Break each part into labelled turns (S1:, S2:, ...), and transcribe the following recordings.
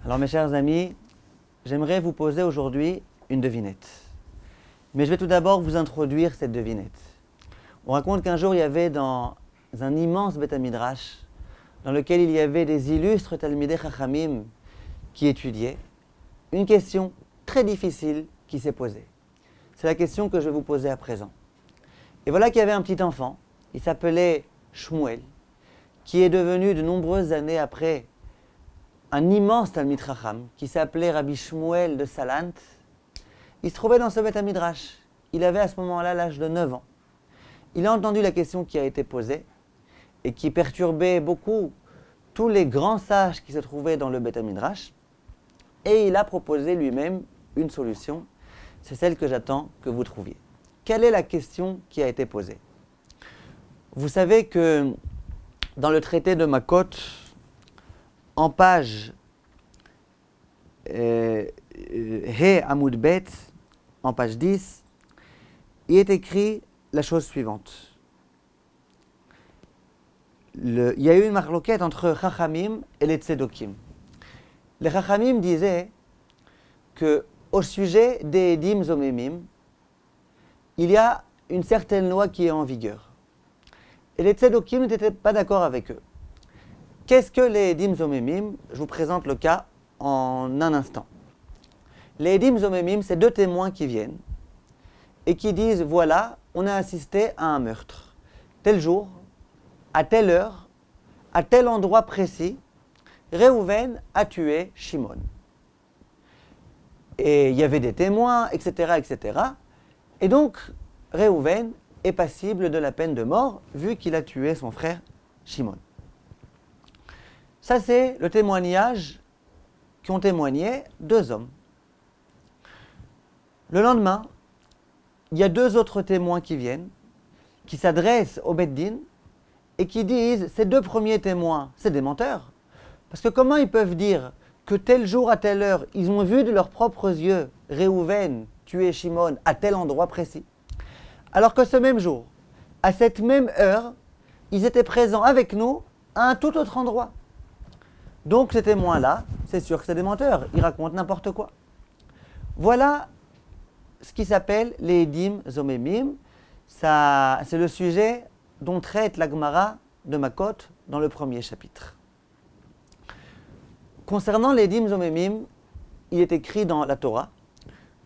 S1: Alors mes chers amis, j'aimerais vous poser aujourd'hui une devinette. Mais je vais tout d'abord vous introduire cette devinette. On raconte qu'un jour il y avait dans un immense Beth Midrash, dans lequel il y avait des illustres Talmidei Chachamim qui étudiaient, une question très difficile qui s'est posée. C'est la question que je vais vous poser à présent. Et voilà qu'il y avait un petit enfant, il s'appelait Shmuel, qui est devenu de nombreuses années après un immense Talmid Chacham qui s'appelait Rabbi Shmuel de Salant. Il se trouvait dans ce Beth Midrash. Il avait à ce moment-là l'âge de 9 ans. Il a entendu la question qui a été posée et qui perturbait beaucoup tous les grands sages qui se trouvaient dans le Beth Midrash. Et il a proposé lui-même une solution. C'est celle que j'attends que vous trouviez. Quelle est la question qui a été posée? Vous savez que dans le traité de Makot, en page He Amud Bet, en page 10, il est écrit la chose suivante. Il y a eu une marloquette entre Chachamim et les Tzedokim. Les Chachamim disaient qu'au sujet des Edim Zomemim, il y a une certaine loi qui est en vigueur. Et les Tzedokim n'étaient pas d'accord avec eux. Qu'est-ce que les Edim Zomemim? Je vous présente le cas en un instant. Les Edim Zomemim, c'est deux témoins qui viennent et qui disent, voilà, on a assisté à un meurtre. Tel jour, à telle heure, à tel endroit précis, Réhouven a tué Shimon. Et il y avait des témoins, etc., etc. Et donc, Réhouven est passible de la peine de mort, vu qu'il a tué son frère Shimon. Ça, c'est le témoignage qu'ont témoigné deux hommes. Le lendemain, il y a deux autres témoins qui viennent, qui s'adressent au Beth Din et qui disent, ces deux premiers témoins, c'est des menteurs. Parce que comment ils peuvent dire que tel jour, à telle heure, ils ont vu de leurs propres yeux Réhouven tuer Shimon à tel endroit précis, alors que ce même jour, à cette même heure, ils étaient présents avec nous à un tout autre endroit. Donc ces témoins-là, c'est sûr que c'est des menteurs, ils racontent n'importe quoi. Voilà ce qui s'appelle les Edim Zomemim. Ça, c'est le sujet dont traite la Gemara de Makot dans le premier chapitre. Concernant les Edim Zomemim, il est écrit dans la Torah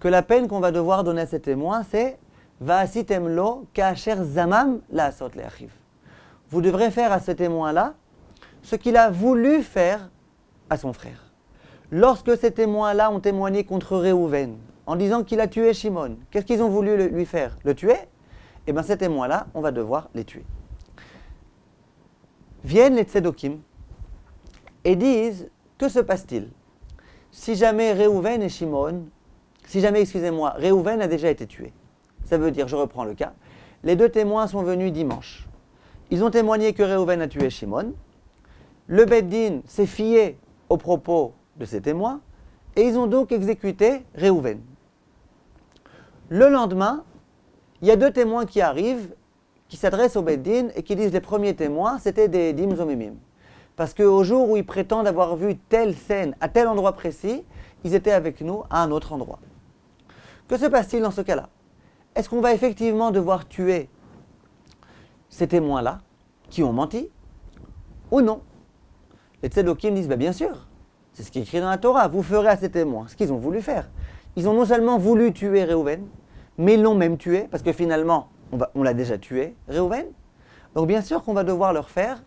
S1: que la peine qu'on va devoir donner à ces témoins, c'est Va'asitem lo ka'asher zamam la'asot le'achiv. Vous devrez faire à ce témoin-là ce qu'il a voulu faire à son frère. Lorsque ces témoins-là ont témoigné contre Réhouven, en disant qu'il a tué Shimon, qu'est-ce qu'ils ont voulu lui faire? Le tuer? Eh bien, ces témoins-là, on va devoir les tuer. Viennent les Tzedokim et disent, que se passe-t-il? Si jamais Réhouven et Shimon, Réhouven a déjà été tué. Ça veut dire, je reprends le cas, les deux témoins sont venus dimanche. Ils ont témoigné que Réhouven a tué Shimon. Le Beth Din s'est fié aux propos de ces témoins et ils ont donc exécuté Réhouven. Le lendemain, il y a deux témoins qui arrivent, qui s'adressent au Beth Din et qui disent les premiers témoins, c'était des Edim Zomemim. Parce qu'au jour où ils prétendent avoir vu telle scène à tel endroit précis, ils étaient avec nous à un autre endroit. Que se passe-t-il dans ce cas-là? Est-ce qu'on va effectivement devoir tuer ces témoins-là qui ont menti ou non? Les Tzedokim disent, bien sûr, c'est ce qui est écrit dans la Torah, vous ferez à ces témoins ce qu'ils ont voulu faire. Ils ont non seulement voulu tuer Réhouven, mais ils l'ont même tué, parce que finalement, on l'a déjà tué, Réhouven. Donc bien sûr qu'on va devoir leur faire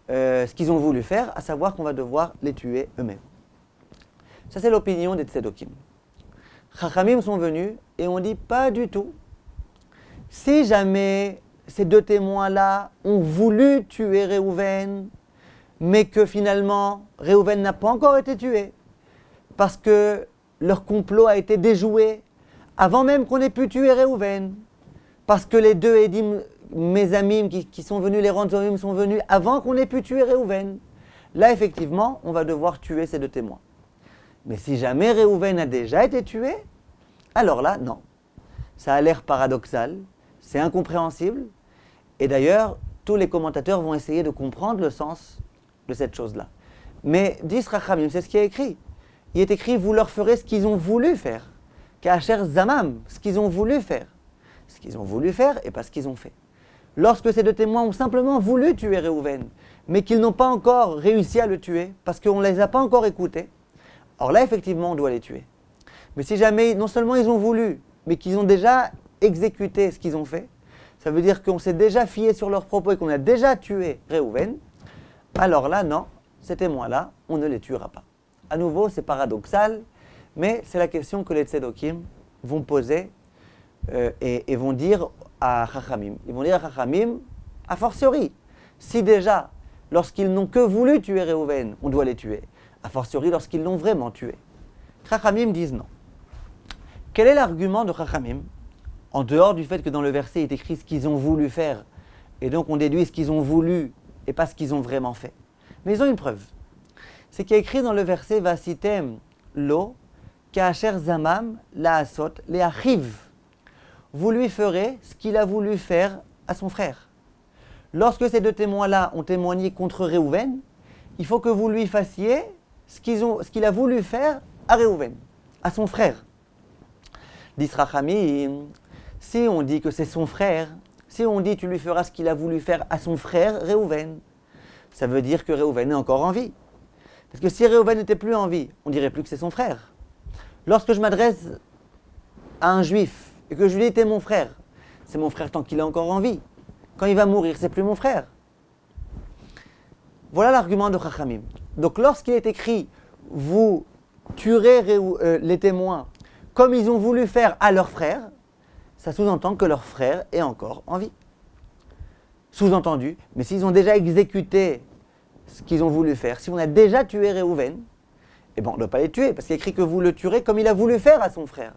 S1: ce qu'ils ont voulu faire, à savoir qu'on va devoir les tuer eux-mêmes. Ça, c'est l'opinion des Tzedokim. Chachamim sont venus et on dit pas du tout. Si jamais ces deux témoins-là ont voulu tuer Réhouven, mais que finalement, Réhouven n'a pas encore été tué, parce que leur complot a été déjoué avant même qu'on ait pu tuer Réhouven, parce que les deux Edim, mes amis qui sont venus, les Ranzomim sont venus avant qu'on ait pu tuer Réhouven. Là, effectivement, on va devoir tuer ces deux témoins. Mais si jamais Réhouven a déjà été tué, alors là, non. Ça a l'air paradoxal, c'est incompréhensible, et d'ailleurs, tous les commentateurs vont essayer de comprendre le sens de cette chose-là. Mais disent Rachamim, c'est ce qui est écrit. il est écrit, vous leur ferez ce qu'ils ont voulu faire. Ka'asher zamam, ce qu'ils ont voulu faire. Ce qu'ils ont voulu faire et pas ce qu'ils ont fait. Lorsque ces deux témoins ont simplement voulu tuer Réhouven, mais qu'ils n'ont pas encore réussi à le tuer, parce qu'on ne les a pas encore écoutés, alors là, effectivement, on doit les tuer. Mais si jamais, non seulement ils ont voulu, mais qu'ils ont déjà exécuté ce qu'ils ont fait, ça veut dire qu'on s'est déjà fié sur leurs propos et qu'on a déjà tué Réhouven, alors là, non, ces témoins-là, on ne les tuera pas. À nouveau, c'est paradoxal, mais c'est la question que les Tzedokim vont poser et vont dire à Chachamim. Ils vont dire à Chachamim, a fortiori, si déjà, lorsqu'ils n'ont que voulu tuer Réhouven, on doit les tuer, a fortiori lorsqu'ils l'ont vraiment tué. Chachamim disent non. Quel est l'argument de Chachamim, en dehors du fait que dans le verset il est écrit ce qu'ils ont voulu faire, et donc on déduit ce qu'ils ont voulu et pas ce qu'ils ont vraiment fait. Mais ils ont une preuve. C'est qu'il y a écrit dans le verset Vasitem lo ka'asher zamam la'asot le'achiv. Vous lui ferez ce qu'il a voulu faire à son frère. Lorsque ces deux témoins-là ont témoigné contre Réhouven, il faut que vous lui fassiez ce qu'il a voulu faire à Réhouven, à son frère. Dit Rachamim, si on dit que c'est son frère, si on dit tu lui feras ce qu'il a voulu faire à son frère Réhouven, ça veut dire que Réhouven est encore en vie. Parce que si Réhouven n'était plus en vie, on dirait plus que c'est son frère. Lorsque je m'adresse à un juif et que je lui dis t'es mon frère, c'est mon frère tant qu'il est encore en vie. Quand il va mourir, c'est plus mon frère. Voilà l'argument de Chachamim. Donc lorsqu'il est écrit vous tuerez les témoins comme ils ont voulu faire à leur frère, ça sous-entend que leur frère est encore en vie. Sous-entendu, mais s'ils ont déjà exécuté ce qu'ils ont voulu faire, si on a déjà tué Réhouven, eh ben on ne doit pas les tuer, parce qu'il est écrit que vous le tuerez comme il a voulu faire à son frère.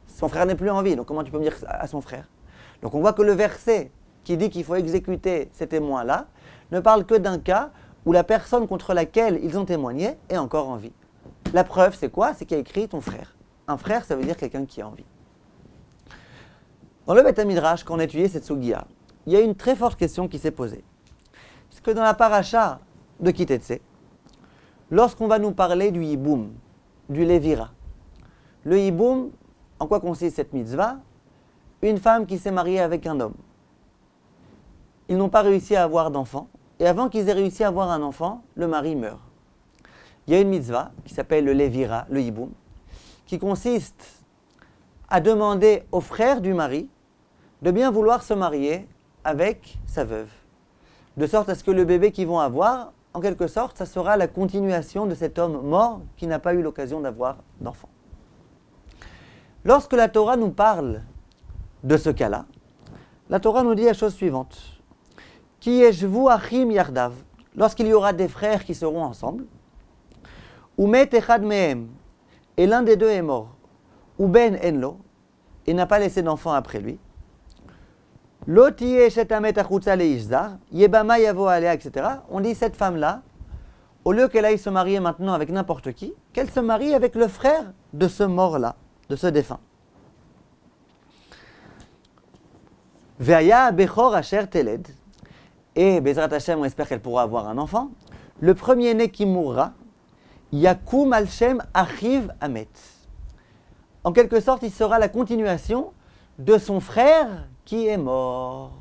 S1: Son frère n'est plus en vie, donc comment tu peux me dire à son frère? Donc on voit que le verset qui dit qu'il faut exécuter ces témoins-là ne parle que d'un cas où la personne contre laquelle ils ont témoigné est encore en vie. La preuve, c'est quoi? C'est qu'il y a écrit ton frère. Un frère, ça veut dire quelqu'un qui est en vie. Dans le Beth Midrash, quand on a étudié cette Sugiya, il y a une très forte question qui s'est posée. Parce que dans la paracha de Kitetse, lorsqu'on va nous parler du Yiboum, du Lévira, le Yiboum, en quoi consiste cette mitzvah? Une femme qui s'est mariée avec un homme. Ils n'ont pas réussi à avoir d'enfant, et avant qu'ils aient réussi à avoir un enfant, le mari meurt. Il y a une mitzvah qui s'appelle le Lévira, le Yiboum, qui consiste à demander au frère du mari de bien vouloir se marier avec sa veuve. De sorte à ce que le bébé qu'ils vont avoir, en quelque sorte, ça sera la continuation de cet homme mort qui n'a pas eu l'occasion d'avoir d'enfant. Lorsque la Torah nous parle de ce cas-là, la Torah nous dit la chose suivante. Ki yeshvu achim yardav, lorsqu'il y aura des frères qui seront ensemble, ou met echad mehem, et l'un des deux est mort, ou ben enlo, et n'a pas laissé d'enfant après lui, lo tiye shetamet achutza leishzar, yebama yavo alea, etc. On dit cette femme-là, au lieu qu'elle aille se marier maintenant avec n'importe qui, qu'elle se marie avec le frère de ce mort-là, de ce défunt. Ve'aya bechor asher teled, et Bezrat Hashem, on espère qu'elle pourra avoir un enfant. Le premier-né qui mourra, Yakum al-Shem Achiv Amet. En quelque sorte, il sera la continuation de son frère qui est mort.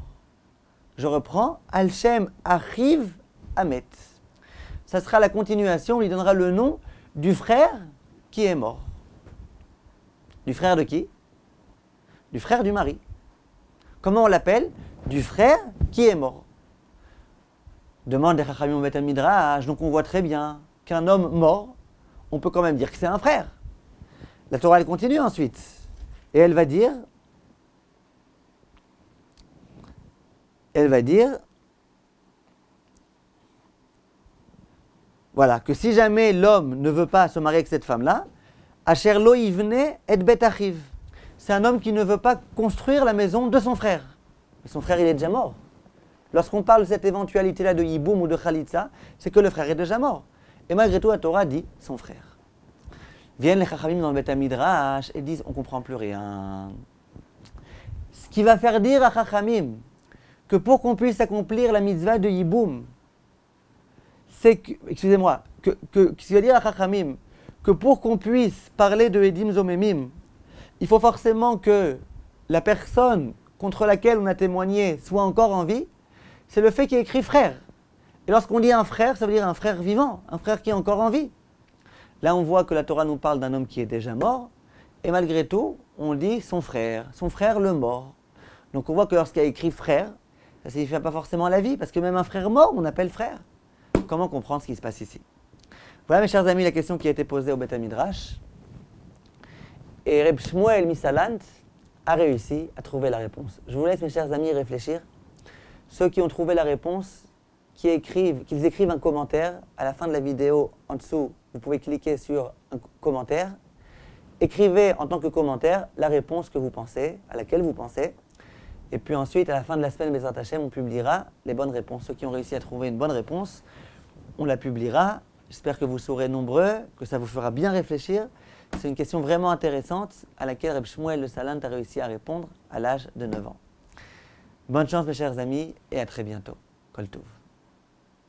S1: Je reprends, Al-Shem Achiv Amet. Ça sera la continuation, on lui donnera le nom du frère qui est mort. Du frère de qui? Du frère du mari. Comment on l'appelle? Du frère qui est mort. Demande des Chachamim au Beth Midrash, donc on voit très bien qu'un homme mort, on peut quand même dire que c'est un frère. La Torah, elle continue ensuite, et elle va dire, voilà, que si jamais l'homme ne veut pas se marier avec cette femme-là, Asher lo yivne et bet achiv. C'est un homme qui ne veut pas construire la maison de son frère. Et son frère, il est déjà mort. Lorsqu'on parle de cette éventualité-là de Yiboum ou de Khalitza, c'est que le frère est déjà mort. Et malgré tout, la Torah dit son frère. Viennent les Chachamim dans le Beth Midrash et disent on ne comprend plus rien. Ce qui va faire dire à Chachamim que pour qu'on puisse accomplir la mitzvah de Yiboum, c'est que, excusez-moi, ce qui va dire à Chachamim que pour qu'on puisse parler de Edim Zomemim, il faut forcément que la personne contre laquelle on a témoigné soit encore en vie, c'est le fait qu'il y ait écrit frère. Et lorsqu'on dit un frère, ça veut dire un frère vivant, un frère qui est encore en vie. Là, on voit que la Torah nous parle d'un homme qui est déjà mort, et malgré tout, on dit son frère le mort. Donc on voit que lorsqu'il y a écrit frère, ça ne signifie pas forcément la vie, parce que même un frère mort, on appelle frère. Comment comprendre ce qui se passe ici? Voilà, mes chers amis, la question qui a été posée au Beth Midrash. Et Reb Shmuel Misalant a réussi à trouver la réponse. Je vous laisse, mes chers amis, réfléchir. Ceux qui ont trouvé la réponse, qu'ils écrivent un commentaire. À la fin de la vidéo, en dessous, vous pouvez cliquer sur un commentaire. Écrivez en tant que commentaire la réponse que vous pensez, à laquelle vous pensez. Et puis ensuite, à la fin de la semaine, Bezrat Hashem, on publiera les bonnes réponses. Ceux qui ont réussi à trouver une bonne réponse, on la publiera. J'espère que vous serez nombreux, que ça vous fera bien réfléchir. C'est une question vraiment intéressante à laquelle Reb Shmuel le Salant a réussi à répondre à l'âge de 9 ans. Bonne chance, mes chers amis, et à très bientôt. Kol Tov.